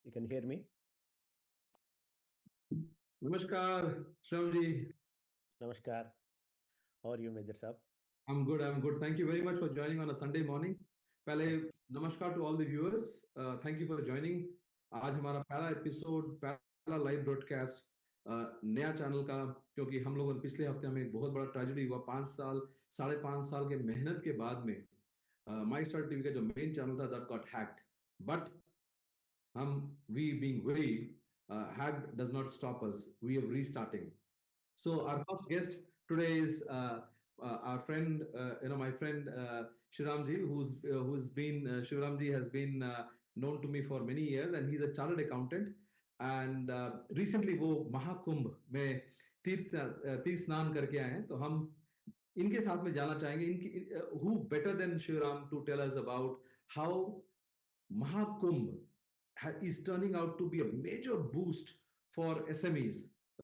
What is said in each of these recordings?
You can hear me? Namaskar, Shramji. Namaskar. How are you, Major Saab? I'm good. I'm good. Thank you very much for joining on a Sunday morning. पहले नमस्कार to all the viewers. Thank you for joining. आज हमारा पहला episode, पहला live broadcast नया channel का, क्योंकि हम लोगों ने पिछले हफ्ते हमें एक बहुत बड़ा ट्रेजेडी हुआ। 5 साल, 5.5 साल के मेहनत के बाद में माई स्टार टीवी का जो मेन चैनल था that got hacked, but we being very hacked does not stop us. We are restarting. So our first guest today is our friend, my friend Shivaramji, who's been Shivaramji has been known to me for many years, and he's a chartered accountant. And recently वो महाकुंभ में तीर्थ स्नान करके आए हैं, तो हम इनके साथ में जाना चाहेंगे। इनकी who better than Shivaram to tell us about how Mahakumbh is turning out to be a major boost for SMEs,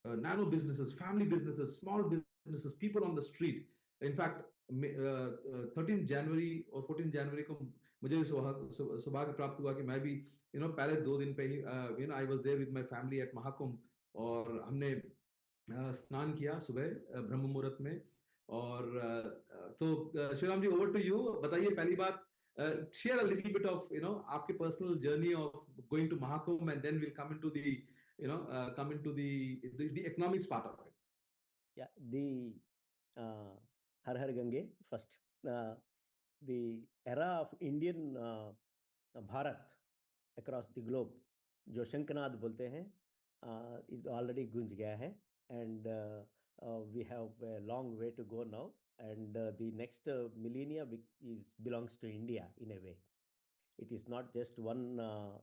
nano businesses, family businesses, small businesses, people on the street. In fact, 13 January or 14 January को मुझे सौभाग्य प्राप्त हुआ कि मैं भी पहले 2 दिन पे ही I was there with my family at Mahakumbh, और हमने स्नान किया सुबह ब्रह्म मुहूर्त में। और तो शिवराम जी, ओवर टू यू। बताइए पहली बात, share a little bit of आपके personal journey of going to Mahakumbh, and then we'll come into the the economics part of it. Yeah, the Har Har Gange first. The era of Indian Bharat across the globe, जो शंखनाद बोलते हैं, it already गूंज गया है, and we have a long way to go now, and the next millennia belongs to India in a way. It is not just one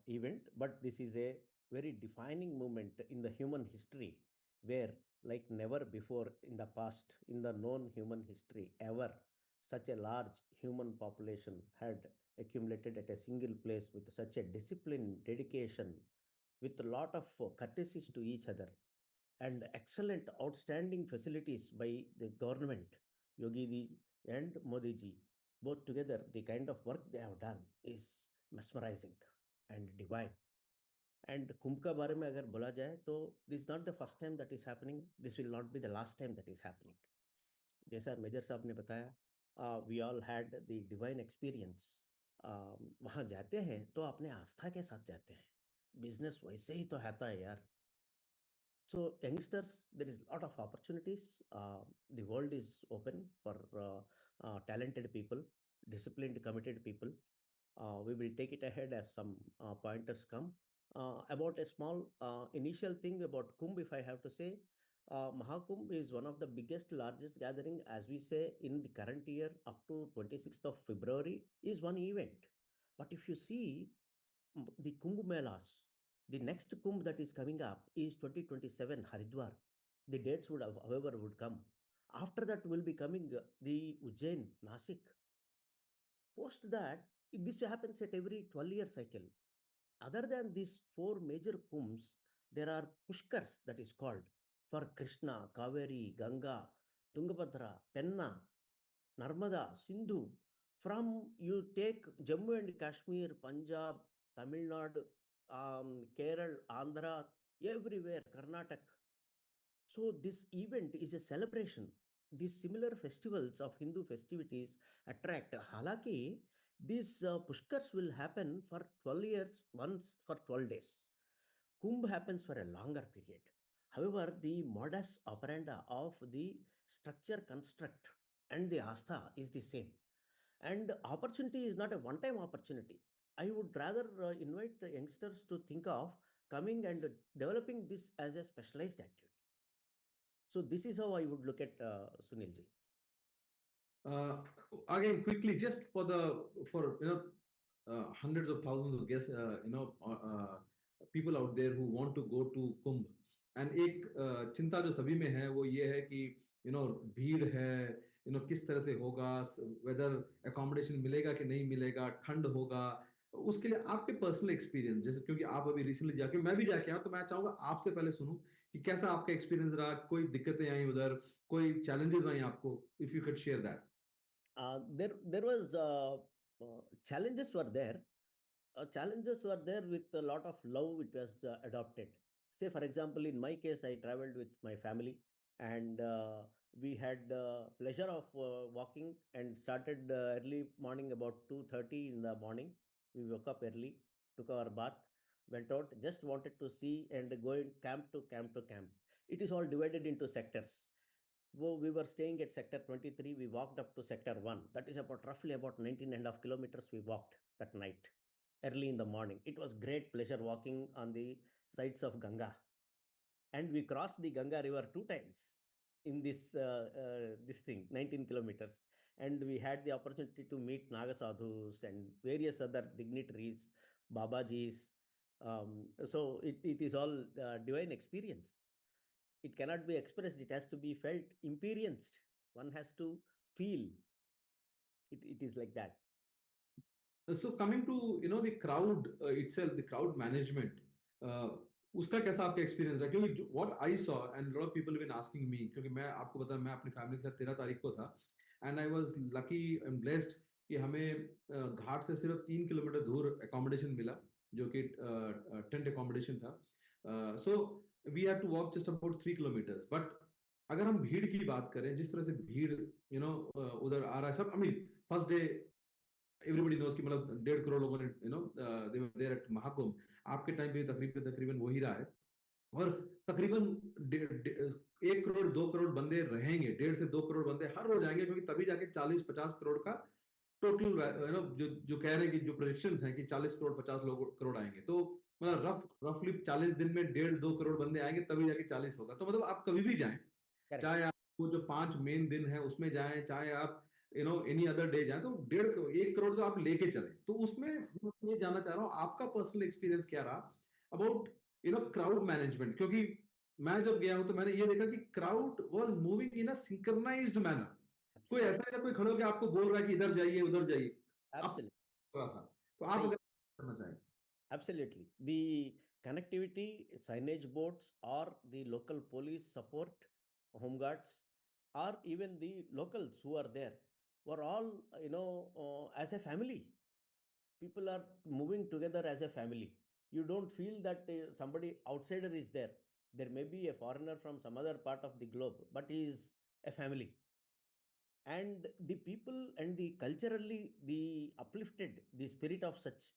event, but this is a very defining moment in the human history, where like never before in the past, in the known human history ever, such a large human population had accumulated at a single place with such a discipline, dedication, with a lot of courtesies to each other, and excellent, outstanding facilities by the government, Yogi ji and Modi ji. Both together, the kind of work they have done is mesmerizing and divine. And Kumbh का बारे में अगर बोला जाए तो this is not the first time that is happening. This will not be the last time that is happening. जैसा major साहब ने बताया, we all had the divine experience. वहाँ जाते हैं तो अपने आस्था के साथ जाते हैं. बिजनेस वैसे ही तो होता है यार. So youngsters, there is a lot of opportunities. The world is open for talented people, disciplined, committed people. We will take it ahead as some pointers come. About a small initial thing about Kumbh, if I have to say, Mahakumbh is one of the biggest, largest gathering, as we say, in the current year up to 26th of February is one event. But if you see the Kumbh Melas, the next Kumbh that is coming up is 2027 Haridwar. The dates would have, however, would come. After that will be coming the Ujjain, Nasik. Post that, this happens at every 12-year cycle. Other than these 4 major Kumbhs, there are Pushkars that is called for Krishna, Kaveri, Ganga, Tungabhadra, Penna, Narmada, Sindhu. From you take Jammu and Kashmir, Punjab, Tamil Nadu, Kerala, Andhra, everywhere, Karnataka. So this event is a celebration. These similar festivals of Hindu festivities attract. Halaki, these pushkars will happen for 12 years, once for 12 days. Kumbh happens for a longer period. However, the modus operandi of the structure construct and the astha is the same. And opportunity is not a one-time opportunity. I would rather invite the youngsters to think of coming and developing this as a specialized activity. So this is how I would look at Sunilji. Again, quickly, just for hundreds of thousands of guests, people out there who want to go to Kumbh, and एक चिंता जो सभी में है वो ये है कि भीड़ है, किस तरह से होगा, वेदर अकोमोडेशन मिलेगा कि नहीं मिलेगा, ठंड होगा, उसके लिए आपके पर्सनल एक्सपीरियंस, जैसे क्योंकि आप अभी रिसेंटली जाके, मैं भी जाके आया, तो मैं चाहूंगा आपसे पहले सुनूं कि कैसा आपका एक्सपीरियंस रहा, कोई दिक्कतें आई उधर, कोई चैलेंजेस आई आपको, if you can share that. There was challenges were there. challenges were there. With a lot of love it was adopted. Say for example, in my case, I traveled with my family, and we had pleasure of walking, and started early morning about 2:30 in the morning. We woke up early, took our bath, went out, just wanted to see and going camp to camp to camp. It is all divided into sectors. We were staying at sector 23. We walked up to sector 1. That is about roughly about 19 and a half kilometers we walked that night, early in the morning. It was great pleasure walking on the sides of Ganga. And we crossed the Ganga river 2 times in this thing, 19 kilometers. And we had the opportunity to meet Nagasadhus and various other dignitaries, Babajis. So it is all divine experience. It cannot be expressed, it has to be felt, experienced. One has to feel. It is like that. So coming to the crowd itself, the crowd management, uh, उसका कैसा आपका experience रहा? क्योंकि what I saw and a lot of people have been asking me, क्योंकि मैं आपको पता मैं अपनी फैमिली के साथ 13 तारीख को था, and I was lucky and blessed कि हमें घाट से सिर्फ 3 किलोमीटर दूर accommodation मिला, जो कि टेंट accommodation था. So we had to walk just about 3 kilometers. But अगर हम भीड़ की बात करें, जिस तरह से भीड़ उधर आ रहा है सब, I mean first day everybody knows कि मतलब 1.5 करोड़ लोगों ने दे वर देयर एट महाकुंभ. आपके टाइम पे तकरीबन तकरीबन वही रहा है, और तकरीबन 1 करोड़ 2 करोड़ बंदे रहेंगे, 1.5 से 2 करोड़ बंदे हर रोज आएंगे, क्योंकि तभी जाके 40-50 करोड़ का टोटल जो कह रहे हैं कि जो प्रोजेक्शंस हैं कि 40 करोड़ 50 लोग करोड़ आएंगे. तो मतलब रफली 40 दिन में 1.5-2 करोड़ बंदे आएंगे, तभी जाके 40 होगा. तो मतलब आप कभी भी जाएं, चाहे आप वो जो 5 मेन दिन है उसमें जाएं, चाहे आप एनी अदर डे जाए, तो 1.5-1 करोड़ तो आप लेके चले. तो उसमें मैं ये जानना चाह रहा हूँ आपका पर्सनल एक्सपीरियंस क्या रहा अबाउट क्राउड मैनेजमेंट, क्योंकि मैं जब गया हूँ तो मैंने ये देखा कि crowd was moving in a synchronised manner. कोई ऐसा नहीं था कोई खड़े होकर आपको बोल रहा है कि इधर जाइए उधर जाइए. Absolutely. तो आप अगर करना चाहें. Absolutely. The connectivity, signage boards, or the local police support, home guards, or even the locals who are there, were all, as a family. People are moving together as a family. You don't feel that somebody outsider is there. There may be a foreigner from some other part of the globe, but he is a family. And the people and the culturally the uplifted the spirit of such,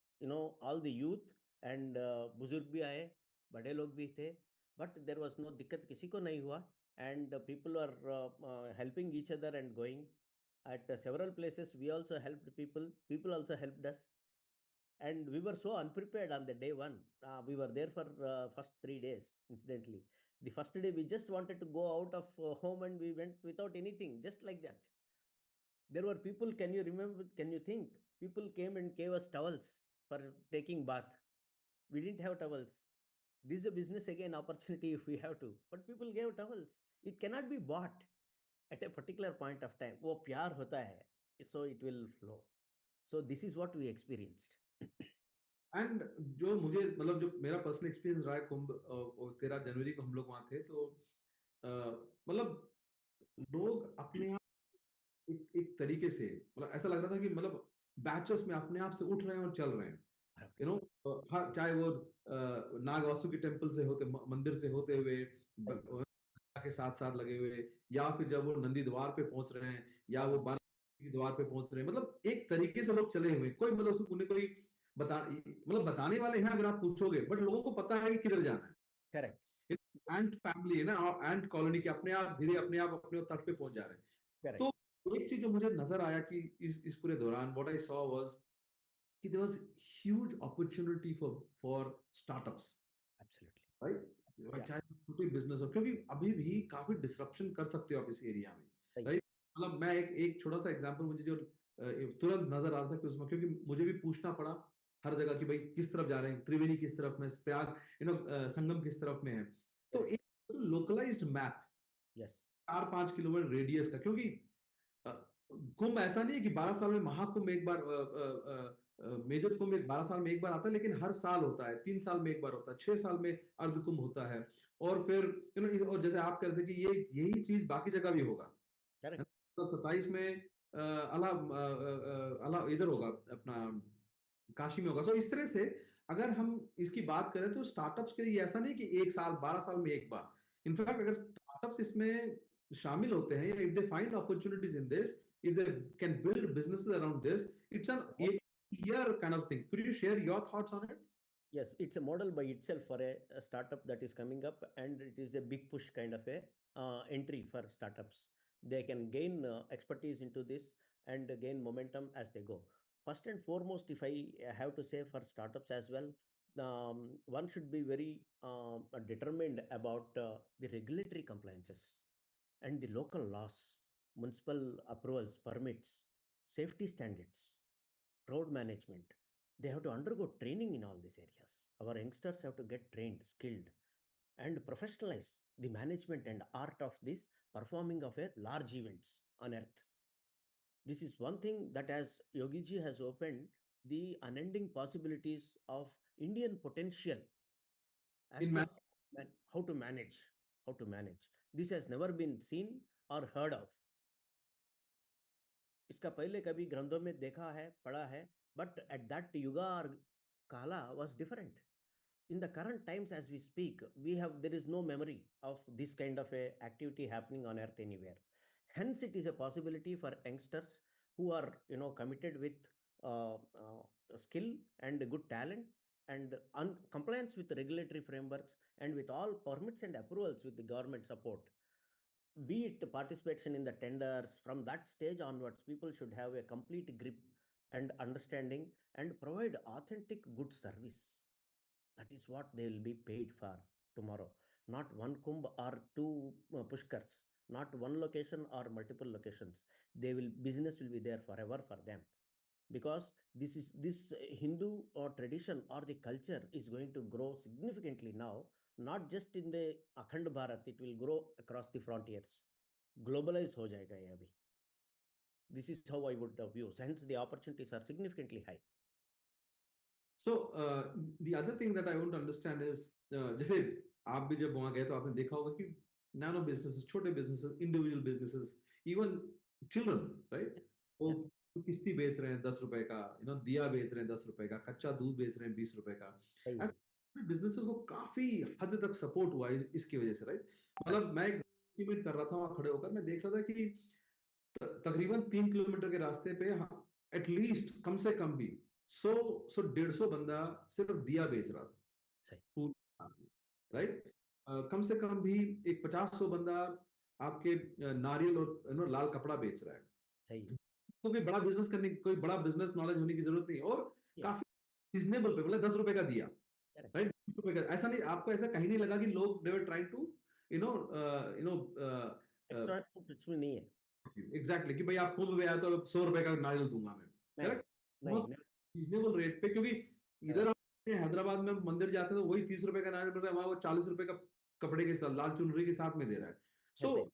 all the youth and बुजुर्ग भी आए, बड़े लोग भी थे, but there was no दिक्कत, किसी को नहीं हुआ. And people are helping each other and going at several places. We also helped people also helped us. And we were so unprepared on the day one. We were there for first 3 days. Incidentally, the first day we just wanted to go out of home, and we went without anything, just like that. There were people, can you remember, can you think, people came and gave us towels for taking bath. We didn't have towels. This is a business again opportunity if we have to, but people gave towels. It cannot be bought at a particular point of time. वो प्यार होता है, so it will flow. So this is what we experienced. And जो मुझे मतलब जो मेरा personal experience रहा है कुंभ, 13 जनवरी को हम लोग वहां थे, तो मतलब लोग अपने आप एक तरीके से, मतलब ऐसा लग रहा था कि मतलब बैचेस में अपने आप से उठ रहे हैं और चल रहे हैं. चाहे वो नागवासु के टेम्पल से होते, मंदिर से होते हुए के साथ साथ लगे हुए, या फिर जब वो नंदी द्वार पे पहुंच रहे हैं, या वो बाराणसी द्वार पे पहुंच रहे हैं, मतलब एक तरीके से लोग चले हुए. कोई मतलब उसको कोई मतलब बताने वाले हैं अगर आप पूछोगे, बट लोगों को पता है कि किधर जाना है. करेक्ट. एंड फैमिली है ना, एंड कॉलोनी के अपने आप धीरे अपने तट पे पहुंच जा रहे हैं. तो एक चीज जो मुझे नजर आया कि इस पूरे दौरान व्हाट आई सॉ वाज कि there was huge opportunity for startups. Absolutely right. चाहे छोटी बिजनेस हो, क्योंकि अभी भी काफी डिसरप्शन कर सकते हो आप इस एरिया में, राइट. मतलब मैं एक छोटा सा एग्जांपल मुझे जो तुरंत नजर आ रहा था कि उसमें, क्योंकि मुझे भी पूछना पड़ा हर जगह कि भाई किस तरफ जा रहे हैं, त्रिवेणी किस तरफ में, प्रयाग संगम किस तरफ में है. तो एक localised map, yes, 4-5 kilometre radius का, क्योंकि कुंभ ऐसा नहीं है कि 12 साल में महाकुंभ एक बार, मेजर कुंभ 12 साल में एक बार आता है, लेकिन हर साल होता है, 3 साल में एक बार होता है, 6 साल में अर्ध कुंभ होता है. और फिर और जैसे आप कहते थे कि यही चीज बाकी जगह भी होगा. 27 में अला इधर होगा अपना काशी में होगा। सो इस तरह से अगर हम इसकी बात करें तो स्टार्टअप्स के लिए ऐसा नहीं कि 1 साल 12 साल में एक बार, इनफैक्ट अगर स्टार्टअप्स इसमें शामिल होते हैं, if they find opportunities in this, if they can build businesses around this, it's an year kind of thing. Could you share your thoughts on it? Yes, it's a model by itself for a startup that is coming up, and it is a big push kind of a entry for startups. They can gain expertise into this and gain momentum as they go. First and foremost, if I have to say for startups as well, one should be very determined about the regulatory compliances and the local laws, municipal approvals, permits, safety standards, road management. They have to undergo training in all these areas. Our youngsters have to get trained, skilled, and professionalize the management and art of this performing of a large events on earth. This is one thing that as Yogiji has opened the unending possibilities of Indian potential as In to man, how to manage, how to manage. This has never been seen or heard of. इसका पहले कभी ग्रंथों में देखा है, पढ़ा है, but at that yuga or kala was different. In the current times as we speak, there is no memory of this kind of a activity happening on earth anywhere. Hence it is a possibility for youngsters who are committed with skill and good talent and compliance with regulatory frameworks and with all permits and approvals with the government support, be it participation in the tenders. From that stage onwards, people should have a complete grip and understanding and provide authentic good service. That is what they will be paid for tomorrow. Not one kumbh or two pushkars, not one location or multiple locations. Business will be there forever for them, because this Hindu or tradition or the culture is going to grow significantly now, not just in the Akhand Bharat, it will grow across the frontiers. Globalize ho jayega ye abhi. This is how I would view. Hence, the opportunities are significantly high. So the other thing that I want to understand is, जैसे आप भी जब वहां गए तो आपने देखा होगा कि नैनो बिजनेसेस, छोटे businesses, individual businesses, even children, right, वो Yeah, किस्ती बेच रहे हैं 10 रुपए का, दिया बेच रहे हैं 10 रुपए का, कच्चा दूध बेच रहे हैं 20 रुपए का। sahi hai. ऐसे बिजनेसेस को काफी हद तक सपोर्ट हुआ इसकी वजह से, राइट। Correct. मतलब मैं एक एस्टिमेट कर रहा था वहां खड़े होकर, मैं देख रहा था कि तकरीबन 3 किलोमीटर के रास्ते पे एटलीस्ट कम से कम भी 100 150 सिर्फ दिया बेच रहा Sahi, था, राइट। कम से कम भी एक 50 100 बंदा आपके नारियल और लाल कपड़ा बेच रहा है। sahi. तो कोई बड़ा बिजनेस करने, कोई बड़ा बिजनेस नॉलेज होने की जरूरत नहीं है, और Yeah, काफी रिजनेबल पे, मतलब 10 रुपए का दिया, correct. राइट, 10 रुपए का। ऐसा नहीं, आपको ऐसा कहीं नहीं लगा कि लोग they were trying to you know you know Extra कुछ भी नहीं है. एग्जैक्टली, कि भाई आप कुंभ में आए तो 100 रुपए का नारियल दूंगा मैं, नहीं, करेक्ट। नहीं, बहुत नहीं. रीजनेबल रेट पे, क्योंकि हाँ, इधर हम हैदराबाद में मंदिर जाते हैं तो वही 30 रुपए का नारियल मिल रहा है, वहां वो 40 रुपए का कपड़े के साथ लाल चुनरी के साथ में दे रहा है। सो ऐसे ही.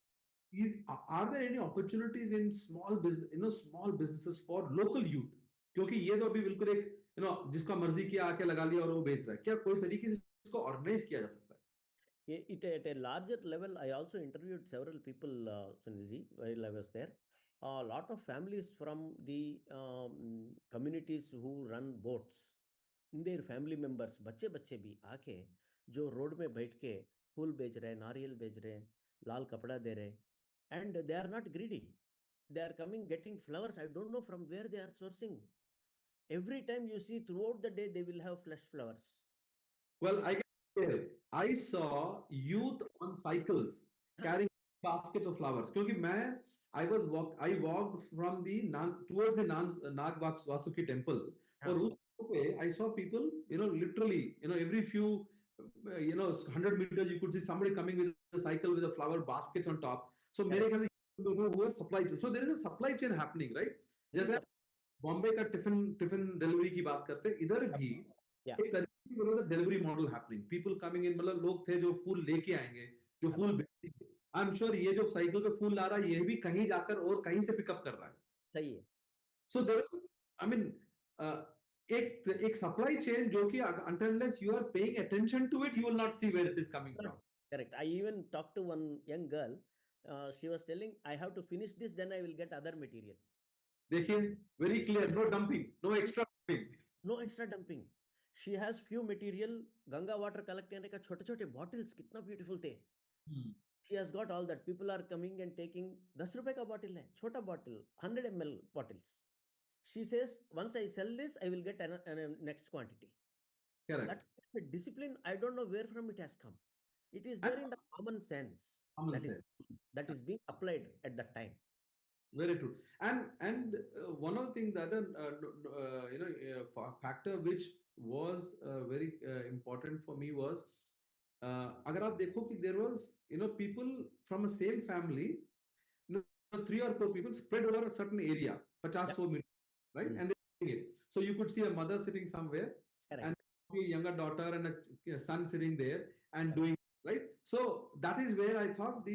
Are there any opportunities in small business, small businesses for local youth, क्योंकि ये तो अभी बिल्कुल एक जिसका मर्जी किया आके लगा लिया और वो बेच रहा है, क्या कोई तरीके से इसको ऑर्गेनाइज किया जा सकता है? At a larger level, I also interviewed several people, Sunilji, while I was there. A lot of families from the communities who run boats, their family members, बच्चे बच्चे भी आके जो रोड में बैठ के फूल बेच रहे हैं, नारियल बेच रहे हैं, लाल कपड़ा दे रहे हैं, and they are not greedy. They are coming getting flowers. I don't know from where they are sourcing. Every time you see throughout the day, they will have fresh flowers. Well, I can tell. I saw youth on cycles carrying baskets of flowers. क्योंकि I walked from the towards the Nag Vasuki temple. हाँ, और उस पे I saw people, literally, every few, 100 meters you could see somebody coming with a cycle with a flower baskets on top. So मेरे correct. ख्याल से who are supply chain. So there is a supply chain happening, right? There is जैसे a, Bombay का tiffin tiffin delivery की बात करते हैं, इधर भी yeah, एक तरीके से delivery model happening, people coming in, मतलब लोग थे जो फूल लेके आएंगे, जो फूल absolutely. बेचेंगे। आई एम श्योर ये जो साइकिल पे फूल ला रहा है, ये भी कहीं जाकर और कहीं से पिकअप कर रहा है। सही है. सो देयर, आई मीन, एक एक सप्लाई चेन जो कि until unless you are paying attention to it, you will not see where it is coming Correct. from. Correct. I even talked to one young girl. She was telling, I have to finish this, then I will get other material. देखिए, very clear, no dumping, no extra dumping. No extra dumping. She has few material, Ganga water collect करने का छोटे छोटे bottles कितना beautiful थे. Hmm. She has got all that. People are coming and taking 10 रुपए का bottle है, छोटा bottle, 100 ml bottles. She says, once I sell this, I will get an next quantity. Correct. That discipline, I don't know where from it has come. It is And there in the common sense common that is sense. that is being applied at that time. Very true. And one of the things, the other factor which was very important for me was, अगर आप देखो कि there was people from a same family, three or four people spread over a certain area, 50 Yeah. 100 meters, right? Mm. And they're doing it. So you could see a mother sitting somewhere, Correct. and a younger daughter and a son sitting there and Correct. doing, right? So that is where I thought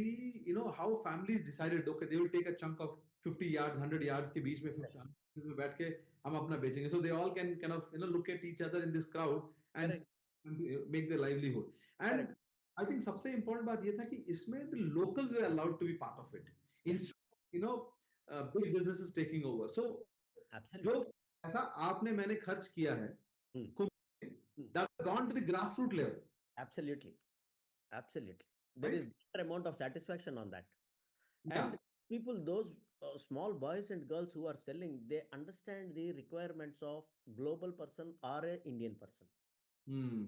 how families decided, okay, they will take a chunk of 50 yards, 100 yards के बीच में 50 में बैठ के हम अपना बेचेंगे. So they all can kind of look at each other in this crowd and Correct. make their livelihood. And Correct. I think सबसे important बात ये था कि इसमें the locals were allowed to be part of it Yeah. instead of big businesses taking over. So जो Absolutely. ऐसा आपने मैंने खर्च किया है Mm. कुंभ में, Mm. that's gone to the grassroots level, Absolutely. Absolutely. There right? is great amount of satisfaction on that. Yeah. And people, those small boys and girls who are selling, they understand the requirements of global person or a Indian person. Hmm.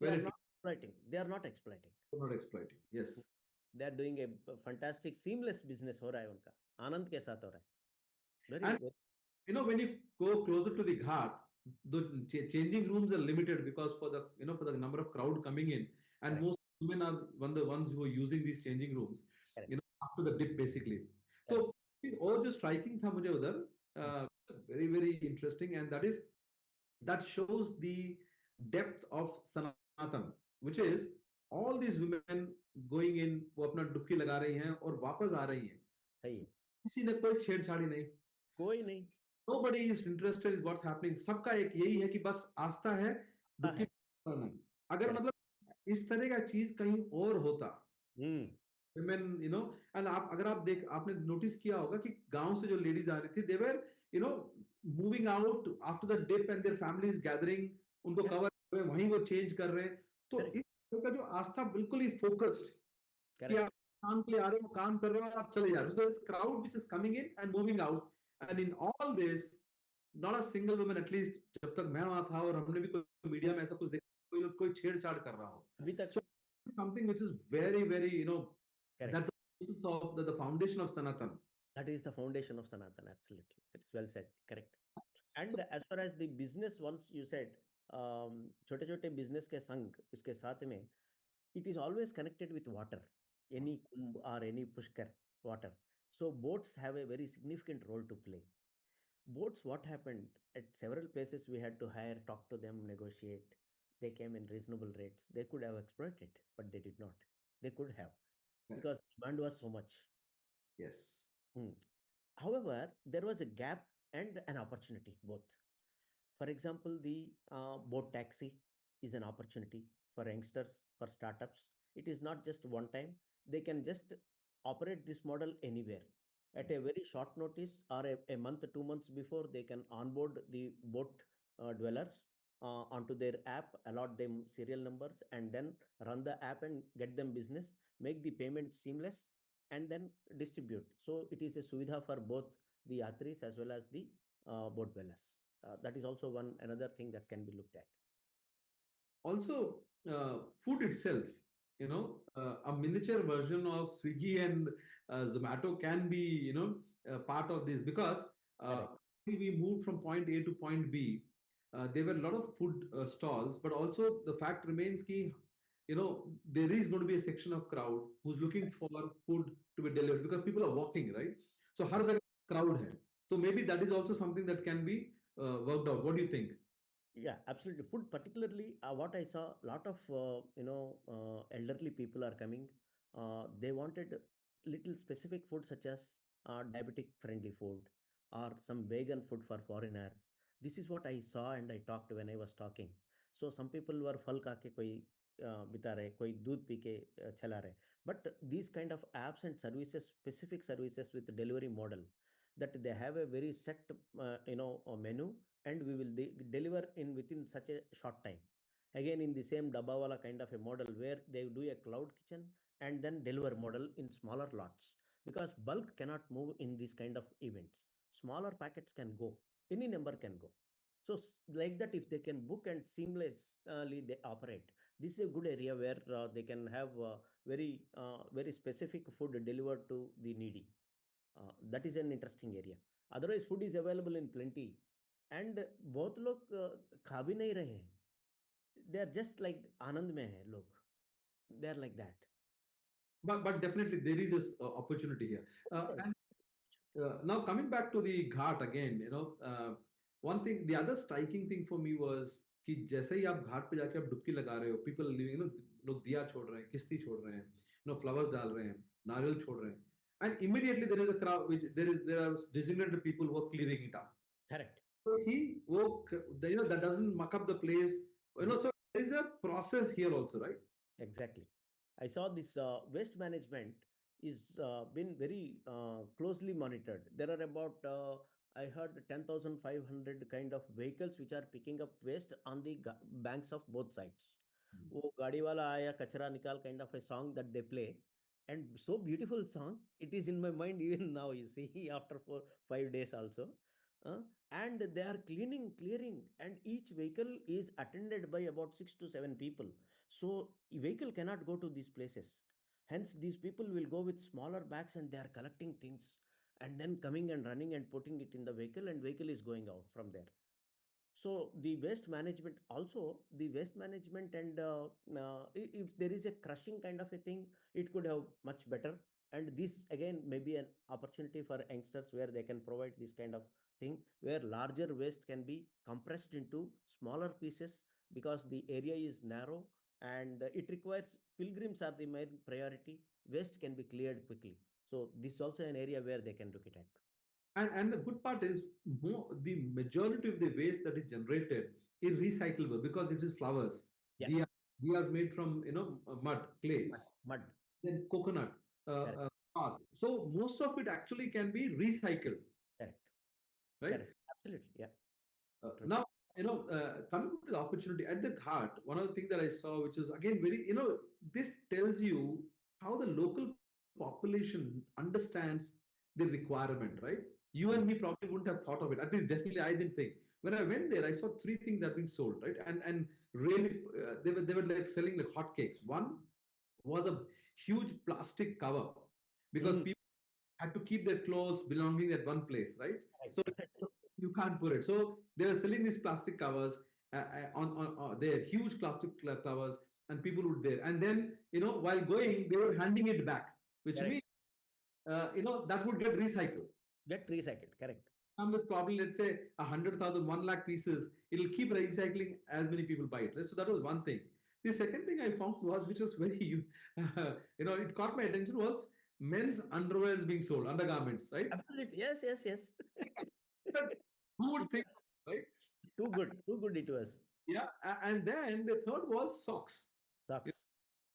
They are Very true. not exploiting. They are not exploiting. Not exploiting. Yes. They are doing a fantastic seamless business हो रहा है उनका आनंद के साथ हो रहा है. Very, And very when you go closer to the ghat, the changing rooms are limited because for the for the number of crowd coming in, and correct. most women are the ones who are using these changing rooms. Correct. After the dip basically. Correct. So और जो striking था मुझे उधर, Mm. very very interesting, and that shows the depth of Sanatan, which is all these women going in, वो अपना डुबकी लगा रही हैं और वापस आ रही हैं. सही है. किसी ने कोई छेड़छाड़ी नहीं. कोई नहीं. Nobody is interested is what's happening. सबका एक यही है कि बस आस्था है, हाँ डुबकी है. करना. अगर Correct. मतलब इस तरह का चीज कहीं और होता, Hmm. women, and आप अगर आपने नोटिस किया होगा कि गांव से जो लेडीज आ रही थी, they were moving out after the dip and their families gathering, उनको Correct. कवर कर रहे हैं, वहीं वो चेंज कर रहे हैं. तो Correct. इस तरह का जो आस्था बिल्कुल ही फोकस्ड कि Correct. आप काम के लिए आ रहे हो, काम कर रहे हो और आप चले जा रहे हो. So this crowd which is coming in and moving out, and in all this not a single woman, at least जब तक मैं वहां था और हमने भी कोई मीडिया में ऐसा कुछ देखा कोई छेड़छाड़ कर रहा हो. अभी तक. So something which is very very Correct. that's the basis of the foundation of Sanatan. That is the foundation of Sanatan. Absolutely. It's well said. Correct. So And as far as the business, once you said, छोटे छोटे business के संग उसके साथ में, it is always connected with water. Any kumbh or any pushkar, water. So boats have a very significant role to play. Boats, what happened at several places, we had to hire, talk to them, negotiate. They came in reasonable rates. They could have exploited, but they did not. They could have, correct. because demand was so much. Yes. Hmm. However, there was a gap and an opportunity both. For example, the boat taxi is an opportunity for youngsters, for startups. It is not just one time. They can just operate this model anywhere. At a very short notice or a month, 2 months before, they can onboard the boat dwellers onto their app, allot them serial numbers, and then run the app and get them business, make the payment seamless, and then distribute. So it is a suvidha for both the yatris as well as the boat dwellers. That is also one another thing that can be looked at. Also, food itself, a miniature version of Swiggy and Zomato can be, part of this, because uh, Correct. we moved from point A to point B. There were a lot of food stalls, but also the fact remains ki, there is going to be a section of crowd who's looking for food to be delivered because people are walking, right? So, har jagah crowd hai. So maybe that is also something that can be worked out. What do you think? Yeah, absolutely. Food, particularly, what I saw, a lot of elderly people are coming. They wanted little specific food such as diabetic friendly food or some vegan food for foreigners. This is what I saw and I talked when I was talking. So some people were फल खा के कोई बिता रहे, कोई दूध P के चला रहे. But these kind of apps and services, specific services with delivery model, that they have a very set menu, and we will deliver in within such a short time. Again, in the same dabbawala kind of a model where they do a cloud kitchen and then deliver model in smaller lots, because bulk cannot move in these kind of events. Smaller packets can go, any number can go. So like that, if they can book and seamlessly they operate, this is a good area where they can have very specific food delivered to the needy. That is an interesting area. Otherwise, food is available in plenty, and बहुत लोग खा भी नहीं रहे हैं. They are just like आनंद में है लोग. They are like that. But definitely there is this opportunity here. And now coming back to the ghat again, one thing, the other striking thing for me was कि जैसे ही आप घाट पे जाके आप डुबकी लगा रहे हो, people living, लोग दिया छोड़ रहे हैं, किश्ती छोड़ रहे हैं, flowers डाल रहे हैं, नारियल छोड़ रहे हैं, and immediately there is a crowd, which there are designated people who are clearing it up. Correct. So that doesn't muck up the place, So there is a process here also, right? Exactly. I saw this waste management is been very closely monitored. There are about I heard 10,500 kind of vehicles which are picking up waste on the banks of both sides. वो गाड़ी वाला आया कचरा निकाल kind of a song that they play, and so beautiful song. It is in my mind even now. You see, after 4 5 days also. Uh, and they are clearing, and each vehicle is attended by about 6 to 7 people. So vehicle cannot go to these places. Hence, these people will go with smaller bags and they are collecting things and then coming and running and putting it in the vehicle, and vehicle is going out from there. So the waste management also, the waste management, and if there is a crushing kind of a thing, it could have much better. And this again may be an opportunity for youngsters where they can provide this kind of thing, where larger waste can be compressed into smaller pieces, because the area is narrow and it requires pilgrims are the main priority. Waste can be cleared quickly. So this is also an area where they can look it at. And the good part is the majority of the waste that is generated is recyclable because it is flowers. Yeah. Diya is made from mud, clay, Mud. then coconut, cloth. So most of it actually can be recycled. Correct. Right? Correct. Absolutely. Yeah. Now, coming to the opportunity at the Ghat, one of the things that I saw, which is again very, this tells you how the local population understands the requirement, right? You and me probably wouldn't have thought of it. At least, definitely, I didn't think. When I went there, I saw three things that being sold, right? And really, they were like selling like hotcakes. One was a huge plastic cover because people had to keep their clothes belonging at one place, right? So you can't put it. So they were selling these plastic covers on their huge plastic covers, and people would there. And then while going, they were handing it back, which Correct. means that would get recycled. Get recycled. Correct. And with probably let's say 100,000, 1 lakh pieces, it'll keep recycling as many people buy it. Right? So that was one thing. The second thing I found was, which was very, it caught my attention, was men's underwear is being sold, undergarments, right? Absolutely. Yes, yes, yes. Who would think, right? Too good it was. Yeah. And then the third was socks. Socks.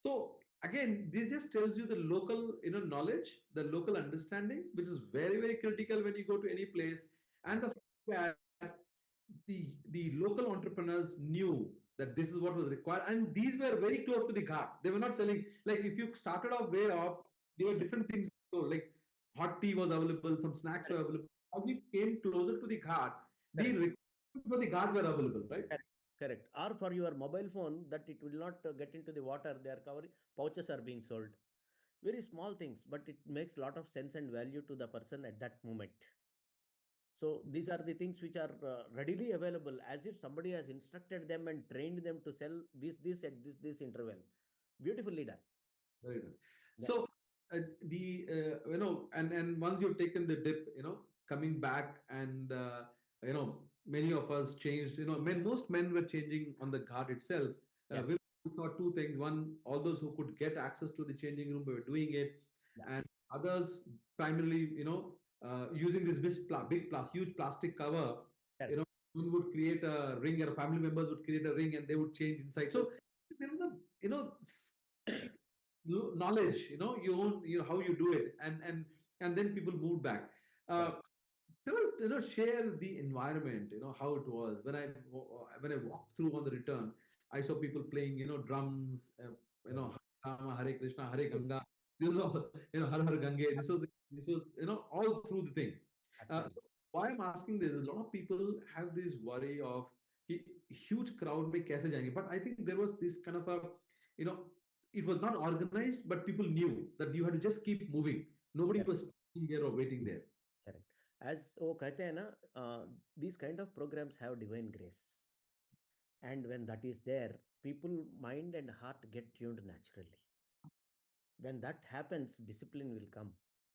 So again, this just tells you the local, knowledge, the local understanding, which is very, very critical when you go to any place. And the fact that the local entrepreneurs knew that this is what was required, and these were very close to the ghat. They were not selling, like if you started off way off, there were different things. So like hot tea was available, some snacks were available. As you came closer to the ghat, the requirements for the ghat were available, right? Correct. Or for your mobile phone, that it will not get into the water. They are covering, pouches are being sold. Very small things, but it makes a lot of sense and value to the person at that moment. So these are the things which are readily available, as if somebody has instructed them and trained them to sell this at this interval. Beautifully done. Very good. Yeah. So and once you've taken the dip, coming back, and many of us changed. Most men were changing on the ghat itself. Yeah. We saw two things. One, all those who could get access to the changing room were doing it, and others primarily, using this huge plastic cover. Correct. One would create a ring, or family members would create a ring, and they would change inside. So there was knowledge, you own, how you do it, and then people moved back. tell us, share the environment, how it was when I walked through on the return. I saw people playing, drums, Right. Hare Rama, Hare Krishna, Hare Ganga. This was all, Har Har Gange. This was, all through the thing. Absolutely. So why I'm asking this is a lot of people have this worry of कि huge crowd में कैसे जाएंगे. But I think there was this kind of a, you know, it was not organized, but people knew that you had to just keep moving. Nobody Correct. was standing there or waiting there. Correct. As वो कहते हैं ना, these kind of programs have divine grace, and when that is there, people mind and heart get tuned naturally. When that happens, discipline will come,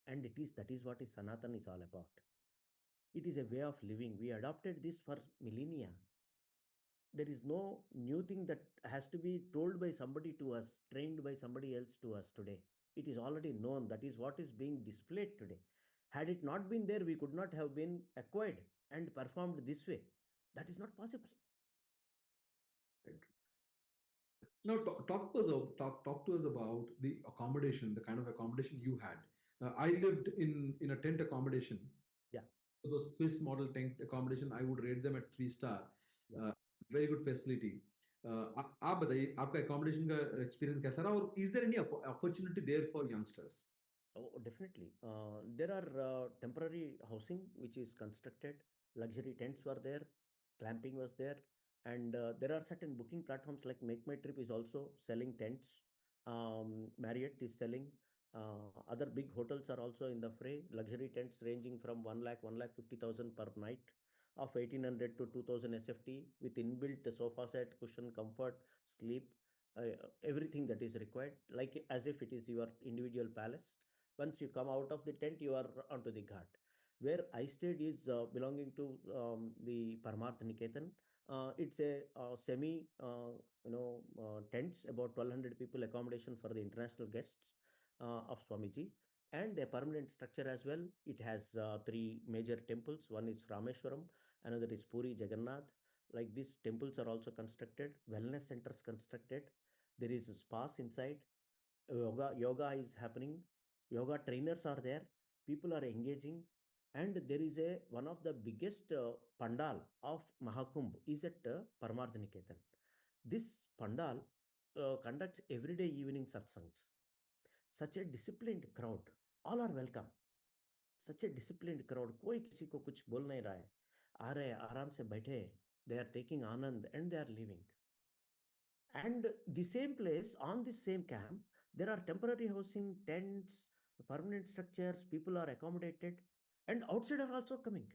and it is that is what is Sanatan is all about. It is a way of living. We adopted this for millennia. There is no new thing that has to be told by somebody to us, trained by somebody else to us today. It is already known. That is what is being displayed today. Had it not been there, we could not have been acquired and performed this way. That is not possible. Right. Now, talk to us about the accommodation, the kind of accommodation you had. I lived in a tent accommodation. Yeah, So those Swiss model tent accommodation, I would rate them at 3 star. yeah. Uh, Very good facility. आप बताइए आपका accommodation का experience कैसा रहा और is there any opportunity there for youngsters? Oh, definitely. There are temporary housing which is constructed. Luxury tents were there. Clamping was there. And there are certain booking platforms like Make My Trip is also selling tents. Marriott is selling. Other big hotels are also in the fray. Luxury tents ranging from 1 lakh, 1,50,000 per night of 1,800 to 2,000 SFT with inbuilt sofa set, cushion, comfort, sleep, everything that is required, like as if it is your individual palace. Once you come out of the tent, you are onto the ghat. Where I stayed is belonging to the Parmarth Niketan. It's a semi, tents, about 1,200 people accommodation for the international guests of Swamiji, and a permanent structure as well. It has three major temples. One is Rameshwaram, another is Puri Jagannath. Like these temples are also constructed, wellness centers constructed. There is spas inside. Yoga is happening. Yoga trainers are there. People are engaging, and there is a one of the biggest pandal of Maha Khumbh is at Paramarth Niketan. This pandal conducts everyday evening satsangs. Such a disciplined crowd, all are welcome. Such a disciplined crowd, कोई किसी को कुछ बोल नहीं रहा है. आ रहे आराम से बैठे. They are taking anand and they are leaving. And the same place on the same camp, there are temporary housing, tents, permanent structures, people are accommodated, and outside are also coming.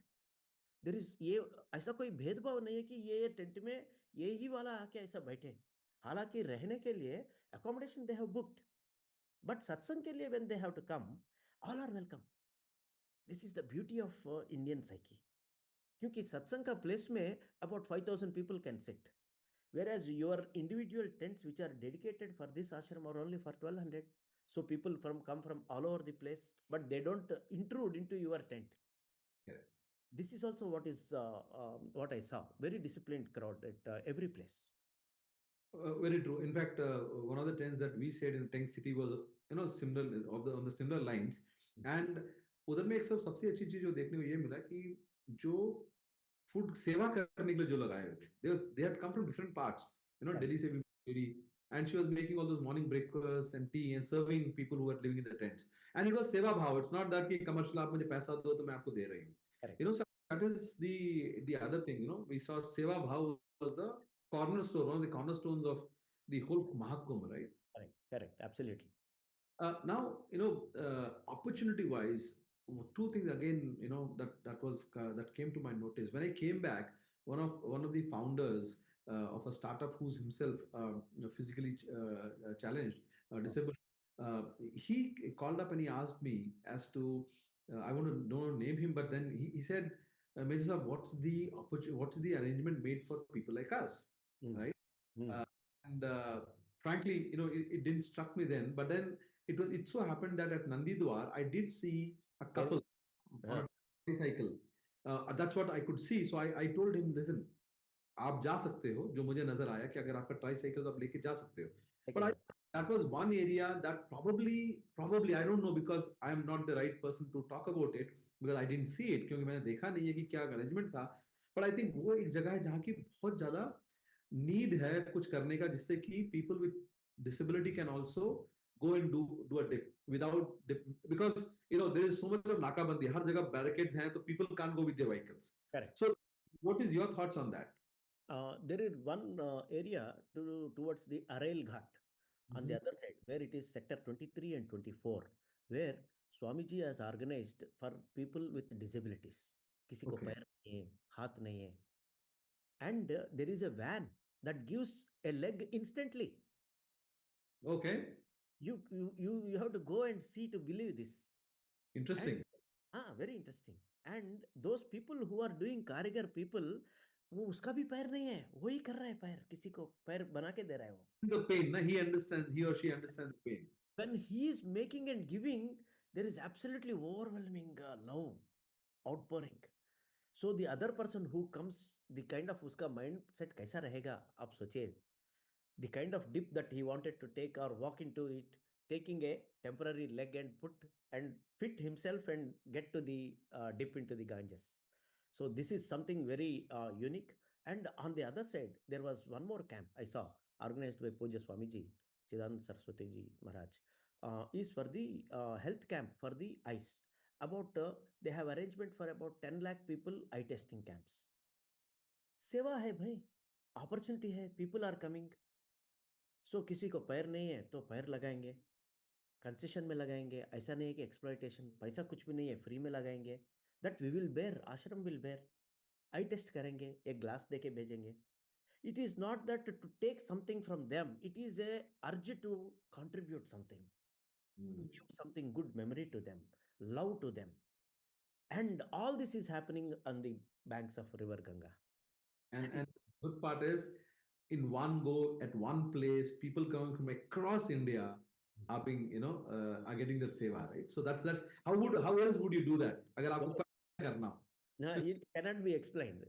There is ये ऐसा कोई भेदभाव नहीं है कि ये tent में ये ही वाला आके ऐसा बैठे. हालांकि रहने के लिए accommodation they have booked, but satsang के लिए when they have to come, all are welcome. This is the beauty of Indian psyche. क्योंकि सत्संग का प्लेस में about 5,000 people can sit. Whereas your individual tents which are dedicated for this ashram are only for 1,200. So people come from all over the place, but they don't intrude into your tent. Correct. This is also what I saw. Very disciplined crowd at every place. Very true. In fact, one of the tents that we stayed in Tank City was, similar on the similar lines. And उधर में एक सबसे अच्छी चीज जो देखने को ये मिला कि जो फूड सेवा करने के लिए जो लगाए हुए थे, they had come from different parts, Correct. Delhi से भी lady, and she was making all those morning breakfasts and tea and serving people who were living in the tents. And it was सेवा भाव. It's not that कि commercial आप मुझे पैसा दो तो मैं आपको दे रही हूँ. Correct. So that is the other thing. We saw सेवा भाव was the cornerstone, one of the cornerstones of the whole Maha Khumbh, right? Correct. Correct. Absolutely. Now, opportunity wise, two things again, that came to my notice when I came back. One of the founders of a startup who's himself physically challenged, disabled, he called up and he asked me as to, I want to know name him, but then he said, Major Saab, what's the arrangement made for people like us, Mm. right? Mm. And frankly, it didn't struck me then, but then it so happened that at Nandidwar, I did see a couple on a tricycle. That's what I could see. So I told him, listen, आप जा सकते हो, जो मुझे नजर आया कि अगर आपका ट्राइसाइकिल तो आप लेके जा सकते हो. But that was one area that probably I don't know, because I am not the right person to talk about it. because I didn't see it, क्योंकि मैंने देखा नहीं है कि क्या arrangement था, but I think वो एक जगह है जहाँ की बहुत ज़्यादा need है कुछ करने का, जिससे कि people with disability can also go and do a dip without dip, because there is so much of nakabandi, हर जगह barricades हैं, तो people can't go with their vehicles. Correct. So what is your thoughts on that? There is one area towards the Arail Ghat on the other side, where it is sector 23 and 24, where Swamiji has organized for people with disabilities. किसी को Okay. पैर नहीं है, हाथ नहीं है, and there is a van that gives a leg instantly. Okay. You have to go and see to believe this. Interesting. And very interesting. And those people who are doing कारीगर people, वो उसका भी पैर नहीं है, वही कर रहा है पैर, किसी को पैर बना के दे रहा है वो. The pain, na? He or she understands the pain. When he is making and giving, there is absolutely overwhelming love outpouring. So the other person who comes, the kind of उसका mindset कैसा रहेगा आप सोचिए. The kind of dip that he wanted to take or walk into it, taking a temporary leg and put and fit himself and get to the dip into the Ganges. So this is something very unique. And on the other side, there was one more camp I saw organized by Puja Swamiji, Chidanand Saraswati Ji Maharaj, is for the health camp for the eyes. About they have arrangement for about 10 lakh people eye testing camps. सेवा है भाई, opportunity है, people are coming. सो किसी को पैर नहीं है तो पैर लगाएंगे, कंसेशन में लगाएंगे. ऐसा नहीं है कि एक्सप्लॉइटेशन, पैसा कुछ भी नहीं है, फ्री में लगाएंगे. That we will bear, ashram will bear. I test करेंगे, एक ग्लास दे के भेजेंगे. It is not that to take something from them, it is a urge to contribute something, give something good memory to them, love to them. And all this is happening on the banks of river Ganga. And good part is, in one go at one place, people coming from across India are being, are getting that seva, right? So that's how else would you do that? अगर आपको पता करना हो. No, it cannot be explained.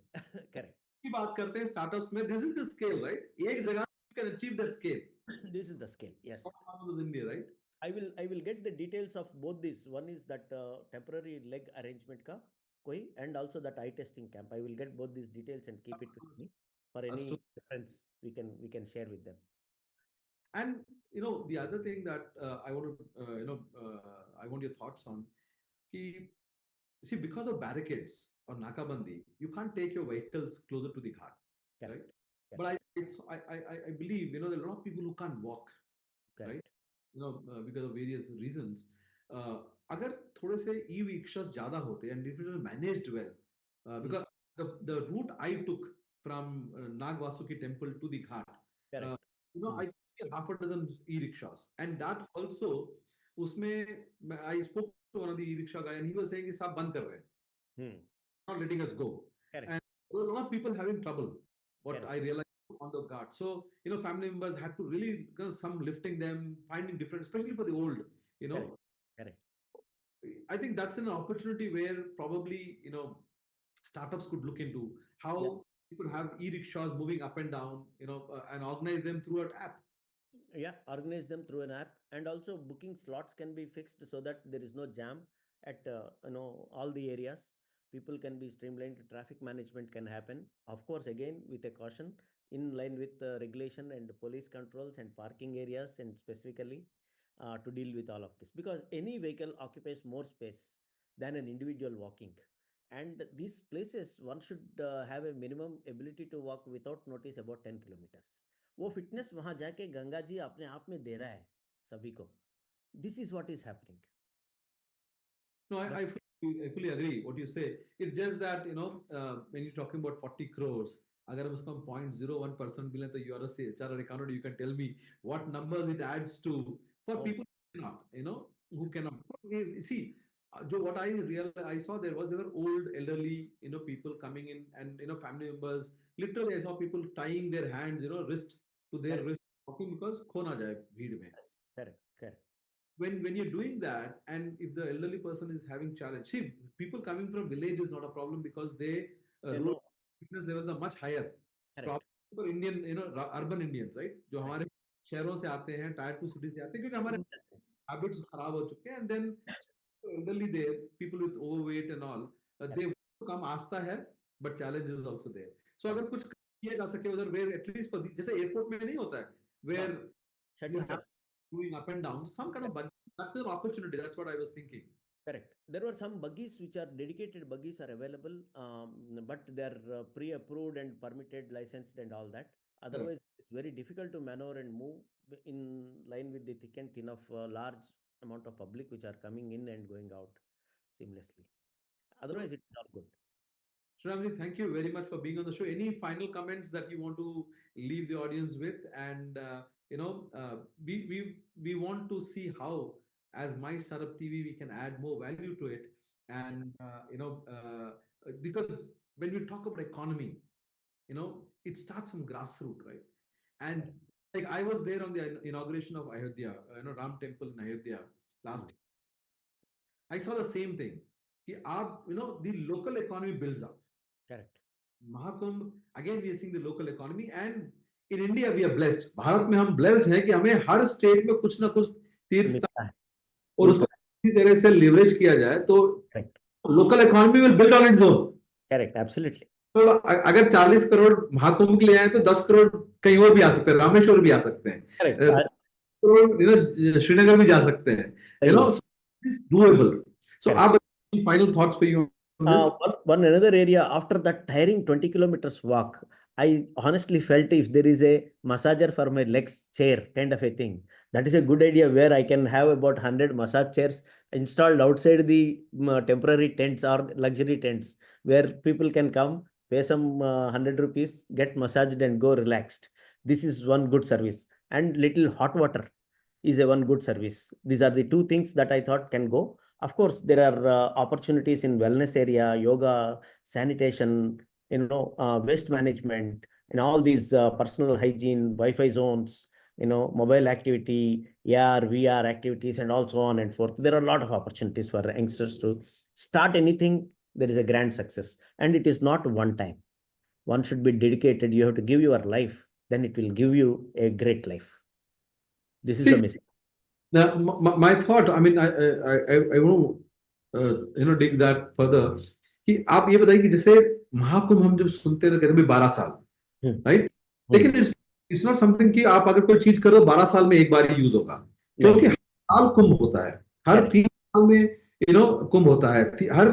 Correct. की बात करते हैं startups में, this is the scale, right? एक जगह you can achieve that scale. This is the scale. Yes. All over India, right? I will get the details of both these. One is that temporary leg arrangement ka koi, and also that eye testing camp. I will get both these details and keep it with me for any reference we can share with them. And the other thing that I want to I want your thoughts on. See, because of barricades or nakabandi, you can't take your vehicles closer to the ghat, Correct. right? Correct. But I believe there are a lot of people who can't walk, Correct. right? Because of various reasons. अगर थोड़े से e-rickshaws ज़्यादा होते and if it was managed well, because the route I took from Nagvasuki temple to the ghat, Correct. I see half a dozen e-rickshaws, and that also उसमें I spoke to one of the e-rickshaw guy and he was saying कि सब बंद कर रहे हैं, not letting us go. Correct. And a lot of people having trouble. What Correct. I realized on the ghat. So family members had to really some lifting them, finding different, especially for the old. Correct. Correct. I think that's an opportunity where probably startups could look into how you could have e-rickshaws moving up and down, and organize them through an app. Yeah, organize them through an app, and also booking slots can be fixed so that there is no jam at all the areas. People can be streamlined. Traffic management can happen, of course, again with a caution, in line with regulation and police controls and parking areas, and specifically to deal with all of this, because any vehicle occupies more space than an individual walking. And these places, one should have a minimum ability to walk without notice about 10 kilometers. वो fitness वहां जाके गंगा जी अपने आप में दे रहा है सभी को. This is what is happening. No, I fully agree what you say. It's just that when you're talking about 40 crores, अगर हम उसको 0.01% भी लें, तो you are a chartered accountant, you can tell me what numbers it adds to for people who cannot, who cannot. See, what I realized, I saw there were old elderly people coming in, and family members. Literally, I saw people tying their hands, wrist to their wrist, walking because खो ना जाए भीड़ में. Correct. When you're doing that, and if the elderly person is having challenge, see, people coming from village is not a problem because they rural fitness levels are much higher. Problem for Indian, urban Indians, right? जो हमारे शहरों से आते हैं, tier 2 cities से आते हैं, क्योंकि हमारे habits खराब हो चुके हैं, and then elderly there, people with overweight and all, they want to come, आस्था है, but challenge is also there. So अगर कुछ किया जा सके उधर, where at least for the, जैसे airport में नहीं होता है, where you have going up and down, some kind of budget, that's an opportunity. That's what I was thinking. Correct. There were some buggies which are dedicated buggies are available, but they're pre-approved and permitted, licensed, and all that. Otherwise, it's very difficult to maneuver and move in line with the thick and thin of large amount of public which are coming in and going out seamlessly. Otherwise, So, it's all good. Shravani, thank you very much for being on the show. Any final comments that you want to leave the audience with? And we want to see how, as My Startup TV, we can add more value to it. And because when we talk about economy, it starts from grassroots, right? And like I was there on the inauguration of Ayodhya, Ram Temple in Ayodhya last. I saw the same thing. The local economy builds up. Correct. Maha Khumbh, again we are seeing the local economy, and in India we are blessed. Bharat में हम blessed हैं कि हमें हर state में कुछ ना कुछ तीर्थ मिलता है और उसको इसी तरह से leverage किया जाए तो local economy will build on its own. Correct, absolutely. तो अगर 40 करोड़ महाकुंभ के लिए आए तो 10 करोड़ कहीं और भी आ सकते हैं, रामेश्वर भी आ सकते हैं, श्रीनगर भी जा सकते हैं, so it's doable. So आप final thoughts for you on this? One another area after that tiring 20 kilometers walk, I honestly felt if there is a massager for my legs chair kind of a thing, that is a good idea where I can have about 100 massage chairs installed outside the temporary tents or luxury tents where people can come, pay some 100 rupees, get massaged and go relaxed. This is one good service. And little hot water is a one good service. These are the two things that I thought can go. Of course, there are opportunities in wellness area, yoga, sanitation, waste management, and all these personal hygiene, Wi-Fi zones, mobile activity, AR, VR activities, and also on and forth. There are a lot of opportunities for youngsters to start anything. There is a grand success, and it is not one time. One should be dedicated. You have to give your life, then it will give you a great life. This is the message. Now, my thought, I mean, I want to dig that further. कि आप ये बताइए कि जैसे महाकुंभ हम जब सुनते थे कहते हैं 12 साल, राइट? लेकिन इट्स नॉट समथिंग कि आप अगर कोई चीज करो 12 साल में एक बार ही यूज होगा, क्योंकि हर साल कुंभ होता है, हर 3 साल में कुंभ होता है, हर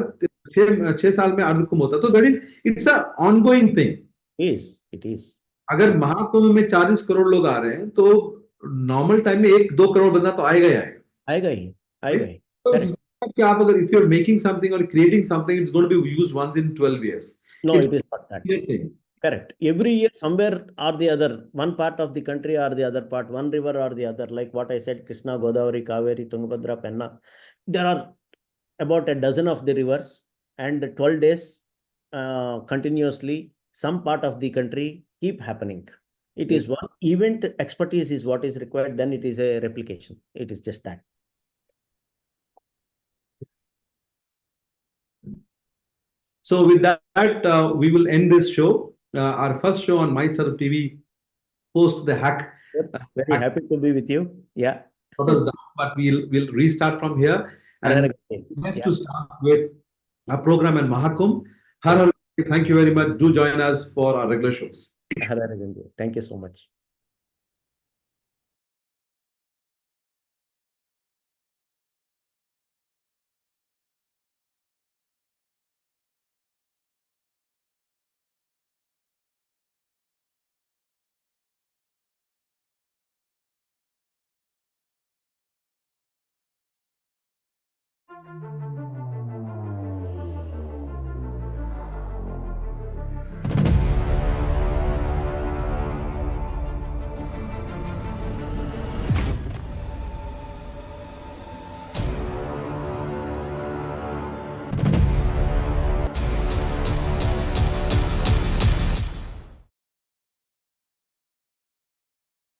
6 साल में अर्ध कुंभ होता है, तो that is it's a ongoing thing. It is अगर महाकुंभ में 40 करोड़ लोग आ रहे हैं तो नॉर्मल टाइम में 1-2 करोड़ बंदा तो आएगा ही. तो क्या आप अगर if you're making something or creating something, it's going to be used once in 12 years. No, it is not that. Correct. Every year, somewhere or the other, one part of the country or the other part, one river or the other, like what I said, Krishna, Godavari, Kaveri, Tungabhadra, Penna. There are about a dozen of the rivers, and 12 days continuously, some part of the country keep happening. It is one event expertise is what is required, then it is a replication. It is just that. So with that, we will end this show. Our first show on My Startup TV post the hack. Very happy to be with you. Yeah. But we'll restart from here. And let's to start with a program in Maha Khumbh. Thank you very much. Do join us for our regular shows. Thank you so much. Thank you.